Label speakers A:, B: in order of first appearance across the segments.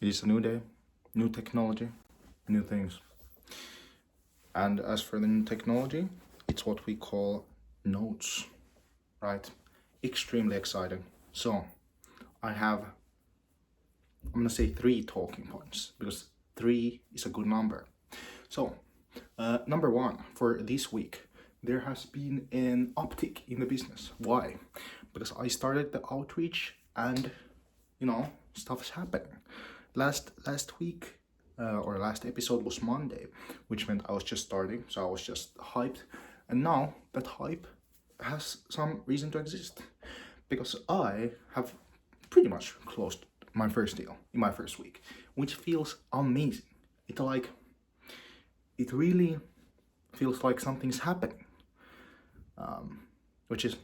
A: It is a new day, new technology, new things. And as for the new technology, it's what we call notes, right? Extremely exciting. So, I have, I'm gonna say 3 talking points because 3 is a good number. So, number one, for this week, there has been an uptick in the business. Why? Because I started the outreach and, stuff is happening. Last week, or last episode was Monday, which meant I was just starting, so I was just hyped. And now that hype has some reason to exist because I have pretty much closed my first deal in my first week, which feels amazing. It really feels like something's happening, which is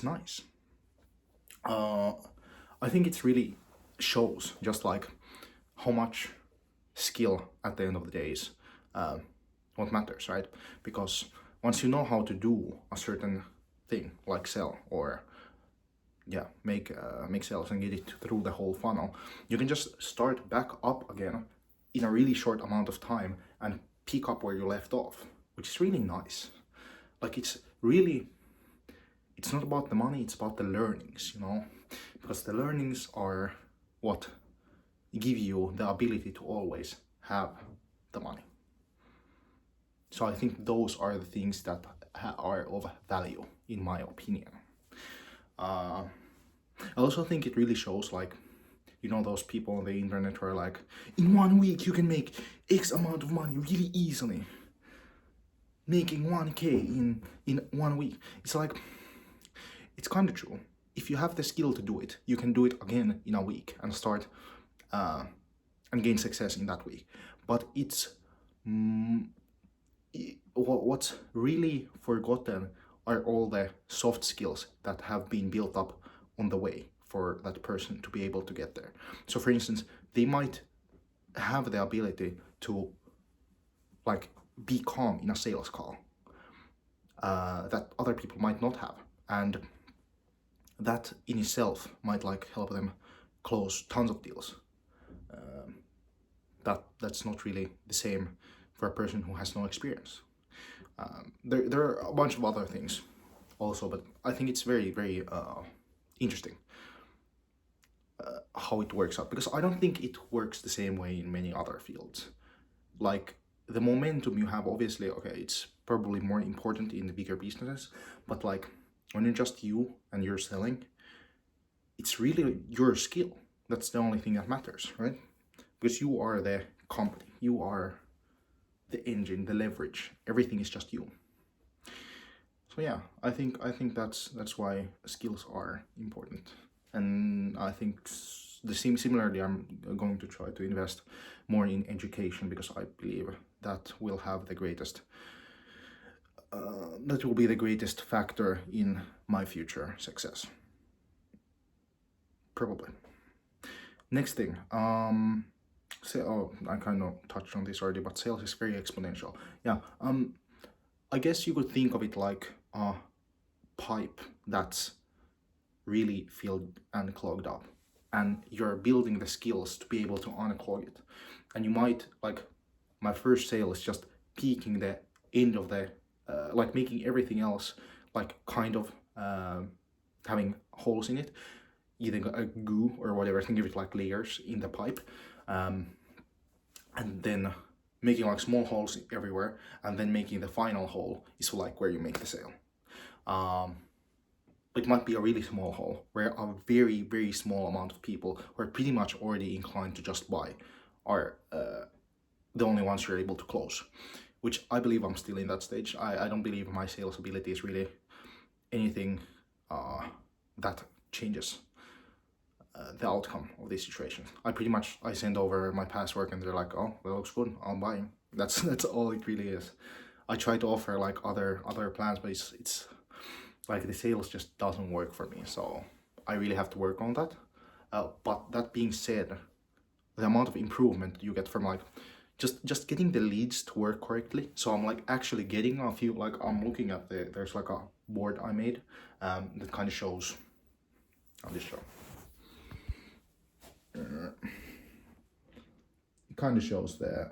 A: nice. I think it's really shows just like how much skill at the end of the day is what matters, right? Because once you know how to do a certain thing, like sell or make sales and get it through the whole funnel, you can just start back up again in a really short amount of time and pick up where you left off, which is really nice. Like it's not about the money, it's about the learnings, because the learnings are what give you the ability to always have the money. So I think those are the things that are of value, in my opinion. I also think it really shows, like, those people on the internet who are like, in 1 week you can make X amount of money really easily. Making 1K in 1 week. It's like, it's kind of true. If you have the skill to do it, you can do it again in a week and start and gain success in that week. But what's really forgotten are all the soft skills that have been built up on the way for that person to be able to get there. So for instance, they might have the ability to like be calm in a sales call that other people might not have, and that in itself might like help them close tons of deals. That's not really the same for a person who has no experience. There are a bunch of other things also, but I think it's very, very interesting how it works out, because I don't think it works the same way in many other fields. Like the momentum you have, obviously, okay, it's probably more important in the bigger businesses, but like when you're just you and you're selling, it's really your skill. That's the only thing that matters, right? Because you are the company, you are the engine, the leverage. Everything is just you. So yeah, I think that's why skills are important, and I think similarly, I'm going to try to invest more in education because I believe that will have the greatest. That will be the greatest factor in my future success. Probably. Next thing, I kind of touched on this already, but sales is very exponential. Yeah. I guess you could think of it like a pipe that's really filled and clogged up, and you're building the skills to be able to unclog it. And you might, like, my first sale is just peaking the end of the, like making everything else like kind of having holes in it, either a goo or whatever. Think of it like layers in the pipe, and then making like small holes everywhere, and then making the final hole is like where you make the sale. It might be a really small hole where a very, very small amount of people who are pretty much already inclined to just buy are the only ones you're able to close, which I believe I'm still in that stage. I don't believe my sales ability is really anything that changes the outcome of this situation. I send over my past work and they're like, oh, that looks good, I'm buying. That's all it really is. I try to offer like other plans, but it's like the sales just doesn't work for me. So I really have to work on that. But that being said, the amount of improvement you get from like just getting the leads to work correctly. So I'm like actually getting a few, like I'm looking at there's like a board I made that kind of shows on this show. kind of shows the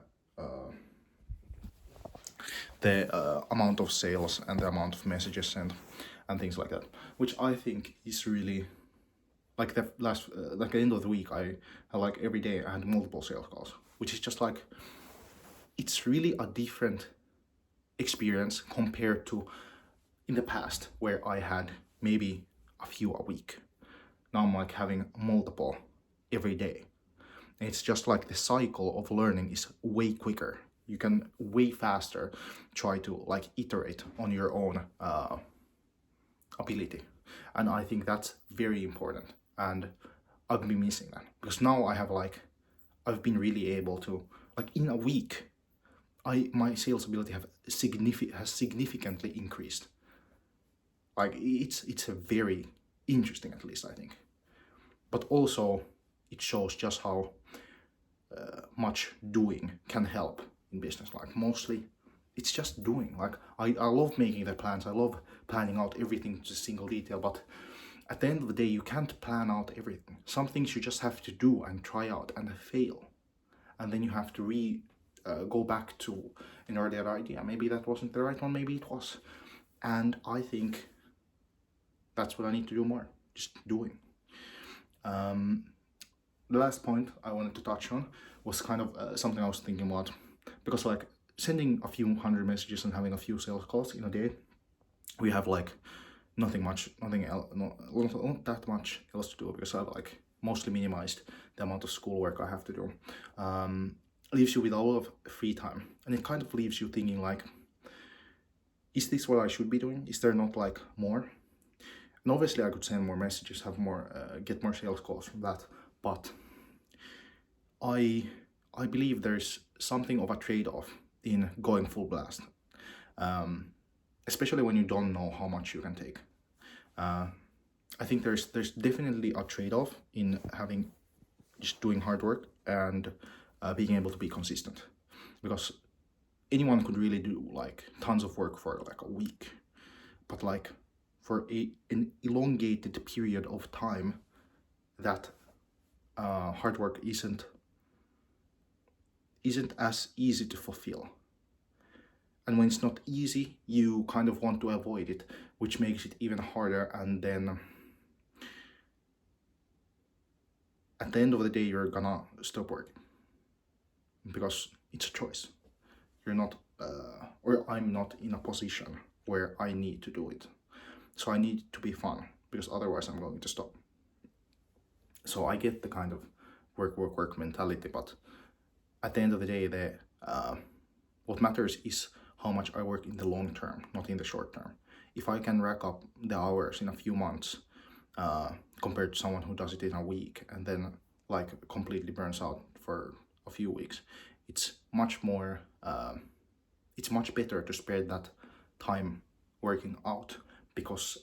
A: amount of sales and the amount of messages sent and things like that, which I think is really like the last like the end of the week I had like every day I had multiple sales calls, which is just like it's really a different experience compared to in the past where I had maybe a few a week. Now I'm like having multiple every day. And it's just like the cycle of learning is way quicker. You can way faster try to like iterate on your own ability. And I think that's very important. And I've been missing that because now I've been really able to like in a week, my sales ability has significantly increased. Like it's a very interesting, at least I think, but also it shows just how much doing can help in business. Like mostly it's just doing. Like I love making the plans, I love planning out everything to single detail, but at the end of the day you can't plan out everything. Some things you just have to do and try out and fail, and then you have to go back to an earlier idea. Maybe that wasn't the right one, maybe it was. And I think that's what I need to do more, just doing. The last point I wanted to touch on was kind of something I was thinking about, because like sending a few hundred messages and having a few sales calls in a day, we have like not that much else to do, because I've like mostly minimized the amount of schoolwork I have to do. Leaves you with a lot of free time, and it kind of leaves you thinking like, is this what I should be doing? Is there not like more? And obviously I could send more messages, have more, get more sales calls from that, but I believe there's something of a trade-off in going full blast, especially when you don't know how much you can take. I think there's definitely a trade-off in having just doing hard work and being able to be consistent, because anyone could really do like tons of work for like a week, but like for an elongated period of time, that hard work isn't as easy to fulfill. And when it's not easy, you kind of want to avoid it, which makes it even harder. And then at the end of the day, you're gonna stop working because it's a choice. You're not, or I'm not in a position where I need to do it. So I need it to be fun, because otherwise I'm going to stop. So I get the kind of work mentality, but at the end of the day, what matters is how much I work in the long term, not in the short term. If I can rack up the hours in a few months, compared to someone who does it in a week and then like completely burns out for a few weeks, it's much more, it's much better to spare that time working out, because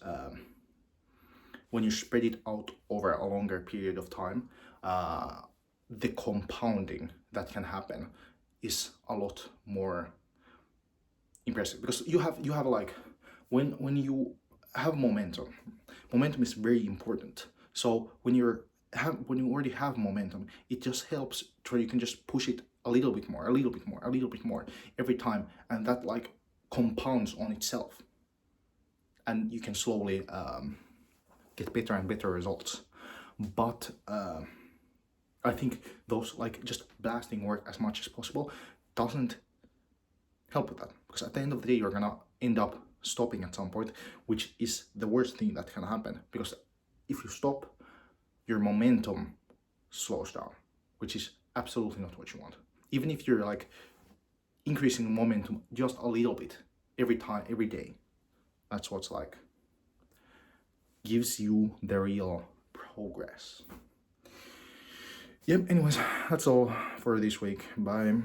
A: when you spread it out over a longer period of time, the compounding that can happen is a lot more impressive, because you have like when you have momentum is very important. So when you already have momentum, it just helps where you can just push it a little bit more every time, and that like compounds on itself, and you can slowly get better and better results. But I think those like just blasting work as much as possible doesn't help with that, because at the end of the day you're gonna end up stopping at some point, which is the worst thing that can happen, because if you stop, your momentum slows down, which is absolutely not what you want. Even if you're like increasing momentum just a little bit every day, that's what's like gives you the real progress. Yep, anyways, that's all for this week. Bye.